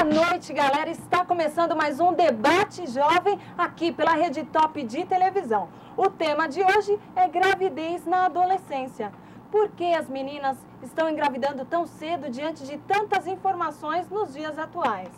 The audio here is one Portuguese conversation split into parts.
Boa noite, galera. Está começando mais um debate jovem aqui pela Rede Top de televisão. O tema de hoje é gravidez na adolescência. Por que as meninas estão engravidando tão cedo diante de tantas informações nos dias atuais?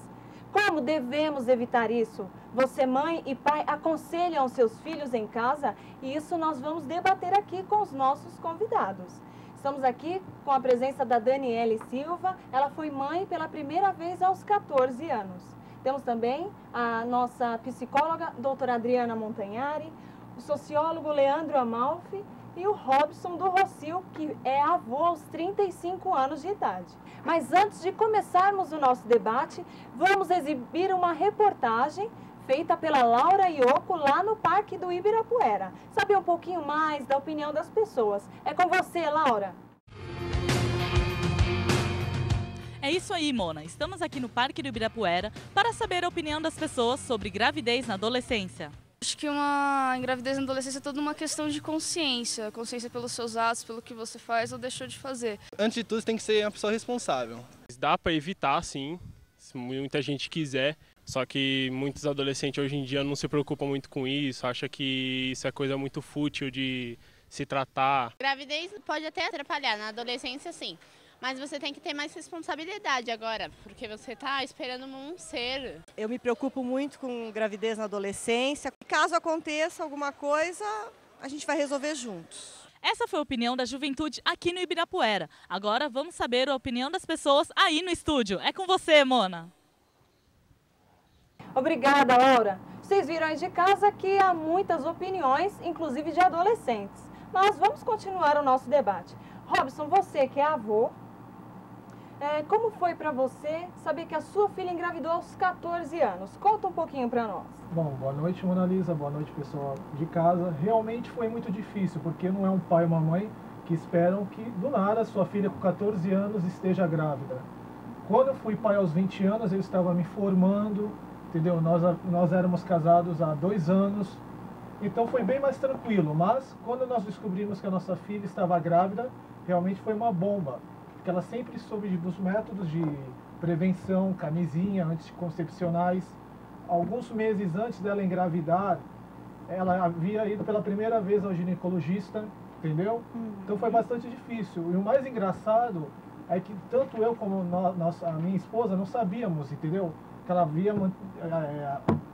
Como devemos evitar isso? Você, mãe e pai, aconselham seus filhos em casa? E isso nós vamos debater aqui com os nossos convidados. Estamos aqui com a presença da Daniele Silva. Ela foi mãe pela primeira vez aos 14 anos. Temos também a nossa psicóloga, doutora Adriana Montanhari, o sociólogo Leandro Amalfi e o Robson do Rocio, que é avô aos 35 anos de idade. Mas antes de começarmos o nosso debate, vamos exibir uma reportagem feita pela Laura Ioco lá no Parque do Ibirapuera. Saber um pouquinho mais da opinião das pessoas. É com você, Laura. É isso aí, Mona. Estamos aqui no Parque do Ibirapuera para saber a opinião das pessoas sobre gravidez na adolescência. Acho que uma gravidez na adolescência é toda uma questão de consciência. Consciência pelos seus atos, pelo que você faz ou deixou de fazer. Antes de tudo, você tem que ser uma pessoa responsável. Dá para evitar, sim, se muita gente quiser. Só que muitos adolescentes hoje em dia não se preocupam muito com isso, acham que isso é coisa muito fútil de se tratar. Gravidez pode até atrapalhar, na adolescência sim, mas você tem que ter mais responsabilidade agora, porque você está esperando um ser. Eu me preocupo muito com gravidez na adolescência. Caso aconteça alguma coisa, a gente vai resolver juntos. Essa foi a opinião da juventude aqui no Ibirapuera. Agora vamos saber a opinião das pessoas aí no estúdio. É com você, Mona. Obrigada, Laura. Vocês viram aí de casa que há muitas opiniões, inclusive de adolescentes. Mas vamos continuar o nosso debate. Robson, você que é avô, como foi para você saber que a sua filha engravidou aos 14 anos? Conta um pouquinho para nós. Bom, boa noite, Mona Lisa, boa noite, pessoal de casa. Realmente foi muito difícil, porque não é um pai ou uma mãe que esperam que do nada sua filha com 14 anos esteja grávida. Quando eu fui pai aos 20 anos, eu estava me formando, entendeu? Nós éramos casados há 2 anos, então foi bem mais tranquilo. Mas quando nós descobrimos que a nossa filha estava grávida, realmente foi uma bomba. Porque ela sempre soube dos métodos de prevenção, camisinha, anticoncepcionais. Alguns meses antes dela engravidar, ela havia ido pela primeira vez ao ginecologista, entendeu? Então foi bastante difícil. E o mais engraçado é que tanto eu como a minha esposa não sabíamos, entendeu? Que ela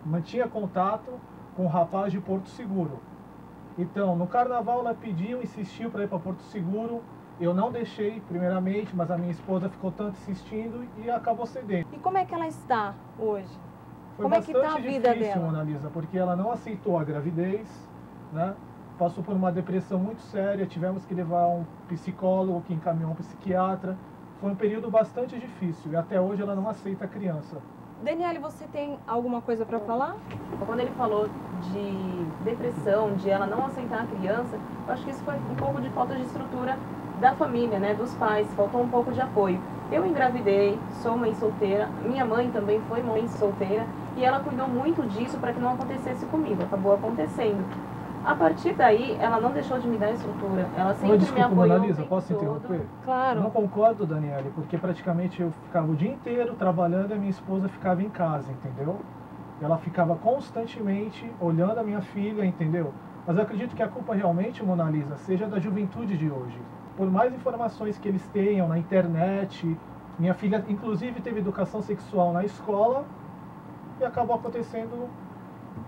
mantinha contato com o rapaz de Porto Seguro. Então, no carnaval ela insistiu para ir para Porto Seguro. Eu não deixei, primeiramente, mas a minha esposa ficou tanto insistindo e acabou cedendo. E como é que ela está hoje? Foi como é que está a vida difícil, dela? Mona Lisa, porque ela não aceitou a gravidez, né? Passou por uma depressão muito séria, tivemos que levar um psicólogo que encaminhou um psiquiatra. Foi um período bastante difícil e até hoje ela não aceita a criança. Daniele, você tem alguma coisa para falar? Quando ele falou de depressão, de ela não aceitar a criança, eu acho que isso foi um pouco de falta de estrutura da família, né, dos pais, faltou um pouco de apoio. Eu engravidei, sou mãe solteira, minha mãe também foi mãe solteira e ela cuidou muito disso para que não acontecesse comigo, acabou acontecendo. A partir daí, ela não deixou de me dar estrutura, ela sempre me apoiou. Mona Lisa, posso interromper? Claro. Não concordo, Daniele, porque praticamente eu ficava o dia inteiro trabalhando e a minha esposa ficava em casa, entendeu? Ela ficava constantemente olhando a minha filha, entendeu? Mas eu acredito que a culpa realmente, Mona Lisa, seja da juventude de hoje. Por mais informações que eles tenham na internet, minha filha inclusive teve educação sexual na escola e acabou acontecendo.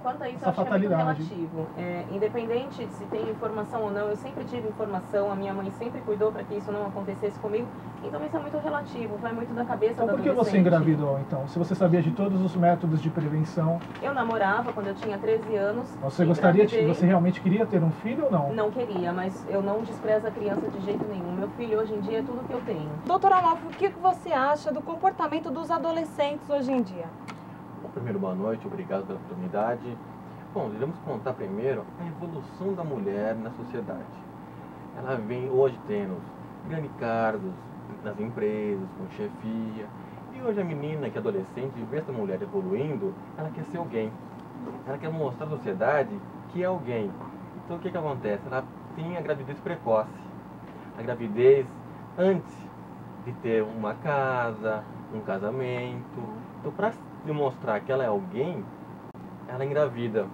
Quanto a isso, essa eu acho fatalidade. que é muito relativo. Independente de se tem informação ou não, eu sempre tive informação, a minha mãe sempre cuidou para que isso não acontecesse comigo. Então isso é muito relativo, vai muito da cabeça Então da por que adolescente. você engravidou, então? Se você sabia de todos os métodos de prevenção. Eu namorava quando eu tinha 13 anos. Você realmente queria ter um filho ou não? Não queria, mas eu não desprezo a criança de jeito nenhum. Meu filho hoje em dia é tudo que eu tenho. Doutora Amalfi, o que você acha do comportamento dos adolescentes hoje em dia? Bom, primeiro, boa noite, obrigado pela oportunidade. Bom, iremos contar primeiro a evolução da mulher na sociedade. Ela vem hoje tendo grandes cargos nas empresas, com chefia. E hoje a menina, que é adolescente, vê essa mulher evoluindo, ela quer ser alguém. Ela quer mostrar à sociedade que é alguém. Então o que acontece? Ela tem a gravidez precoce. A gravidez antes de ter uma casa, um casamento. Então, para demonstrar que ela é alguém, ela engravida.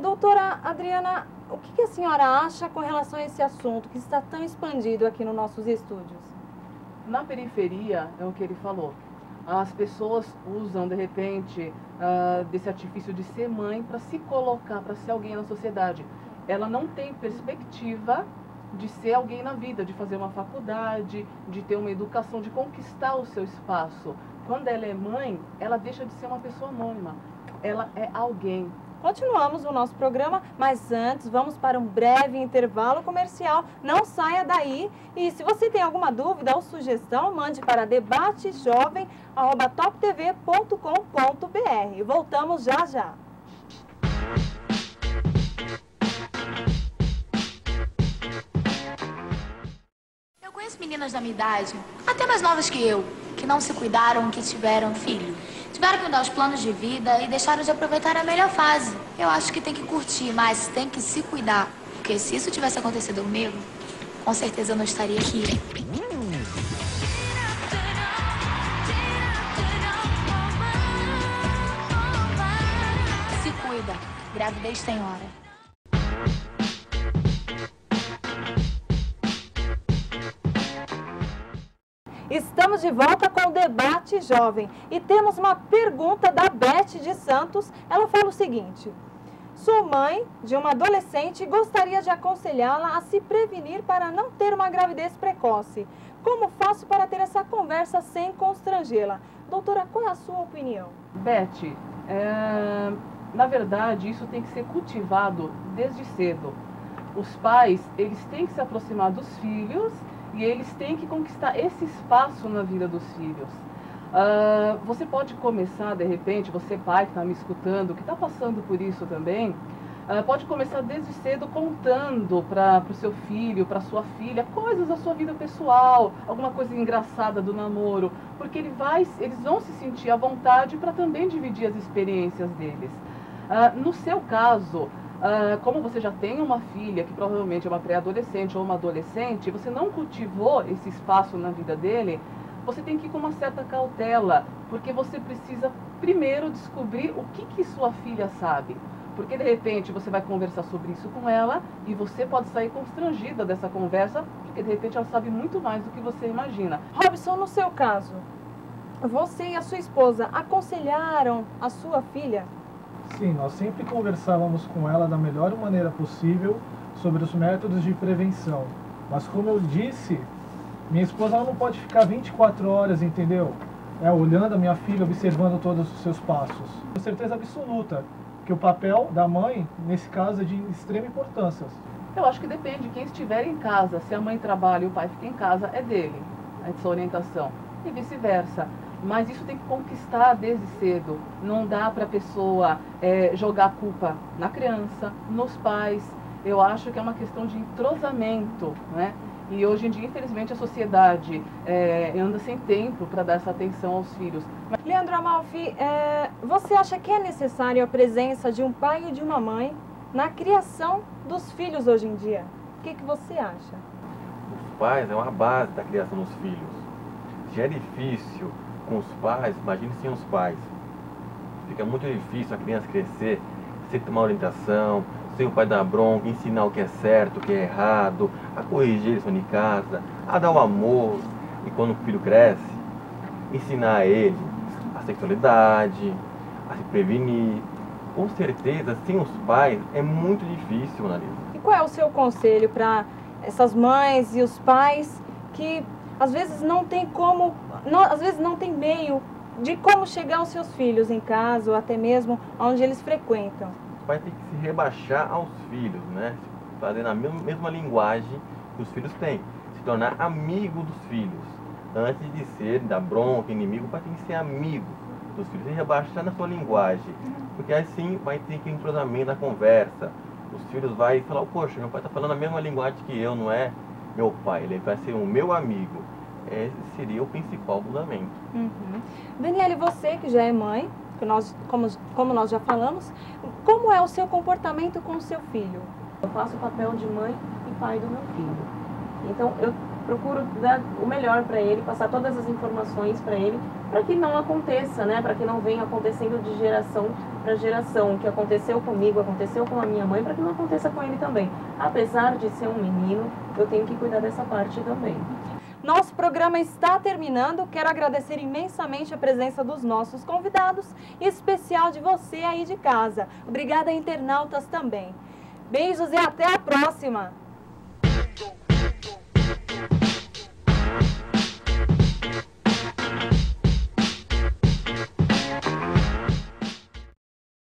Doutora Adriana, o que a senhora acha com relação a esse assunto que está tão expandido aqui nos nossos estúdios? Na periferia, é o que ele falou, as pessoas usam, de repente, desse artifício de ser mãe para se colocar, para ser alguém na sociedade. Ela não tem perspectiva de ser alguém na vida, de fazer uma faculdade, de ter uma educação, de conquistar o seu espaço. Quando ela é mãe, ela deixa de ser uma pessoa anônima. Ela é alguém. Continuamos o nosso programa, mas antes vamos para um breve intervalo comercial. Não saia daí. E se você tem alguma dúvida ou sugestão, mande para debatejovem@toptv.com.br. Voltamos já já. Eu conheço meninas da minha idade, até mais novas que eu, que não se cuidaram, que tiveram filho. Tiveram que mudar os planos de vida e deixaram de aproveitar a melhor fase. Eu acho que tem que curtir, mas tem que se cuidar. Porque se isso tivesse acontecido comigo, com certeza eu não estaria aqui. Se cuida. Gravidez tem hora. Estamos de volta com o Debate Jovem e temos uma pergunta da Beth de Santos. Ela fala o seguinte: sou mãe de uma adolescente e gostaria de aconselhá-la a se prevenir para não ter uma gravidez precoce. Como faço para ter essa conversa sem constrangê-la? Doutora, qual é a sua opinião? Beth, na verdade, isso tem que ser cultivado desde cedo. Os pais, eles têm que se aproximar dos filhos e eles têm que conquistar esse espaço na vida dos filhos. Você pode começar, de repente, você pai que está me escutando, que está passando por isso também, pode começar desde cedo contando para o seu filho, para sua filha, coisas da sua vida pessoal, alguma coisa engraçada do namoro, porque eles vão se sentir à vontade para também dividir as experiências deles. No seu caso, como você já tem uma filha que provavelmente é uma pré-adolescente ou uma adolescente, você não cultivou esse espaço na vida dele, você tem que ir com uma certa cautela, porque você precisa primeiro descobrir o que sua filha sabe. Porque de repente você vai conversar sobre isso com ela e você pode sair constrangida dessa conversa, porque de repente ela sabe muito mais do que você imagina. Robson, no seu caso, você e a sua esposa aconselharam a sua filha? Sim, nós sempre conversávamos com ela da melhor maneira possível sobre os métodos de prevenção. Mas como eu disse, minha esposa ela não pode ficar 24 horas, entendeu? Olhando a minha filha, observando todos os seus passos. Com certeza absoluta que o papel da mãe, nesse caso, é de extrema importância. Eu acho que depende, quem estiver em casa, se a mãe trabalha e o pai fica em casa, é dele, essa orientação. E vice-versa. Mas isso tem que conquistar desde cedo. Não dá para a pessoa jogar a culpa na criança, nos pais. Eu acho que é uma questão de entrosamento, né? E hoje em dia, infelizmente, a sociedade anda sem tempo para dar essa atenção aos filhos. Leandro Amalfi, você acha que é necessário a presença de um pai e de uma mãe na criação dos filhos hoje em dia? O que você acha? Os pais é uma base da criação dos filhos. Já é difícil com os pais, imagine sem os pais. Fica muito difícil a criança crescer sem tomar orientação, sem o pai dar bronca, ensinar o que é certo, o que é errado, a corrigir isso em casa, a dar o amor. E quando o filho cresce, ensinar a ele a sexualidade, a se prevenir. Com certeza, sem os pais, é muito difícil, Analisa. E qual é o seu conselho para essas mães e os pais que às vezes não tem como, às vezes não tem meio de como chegar aos seus filhos em casa ou até mesmo onde eles frequentam? O pai tem que se rebaixar aos filhos, né? Fazer na mesma linguagem que os filhos têm. Se tornar amigo dos filhos. Antes de ser da bronca, inimigo, o pai tem que ser amigo dos filhos. E rebaixar na sua linguagem. Porque assim vai ter que entrosamento na conversa. Os filhos vão falar, poxa, meu pai está falando a mesma linguagem que eu, não é meu pai. Ele vai ser o meu amigo. Esse seria o principal fundamento. Daniele, você que já é mãe, como nós já falamos, como é o seu comportamento com o seu filho? Eu faço o papel de mãe e pai do meu filho. Então, eu procuro dar o melhor para ele, passar todas as informações para ele, para que não aconteça, né? Para que não venha acontecendo de geração para geração. O que aconteceu comigo, aconteceu com a minha mãe, para que não aconteça com ele também. Apesar de ser um menino, eu tenho que cuidar dessa parte também. Nosso programa está terminando. Quero agradecer imensamente a presença dos nossos convidados, em especial de você aí de casa. Obrigada, internautas, também. Beijos e até a próxima!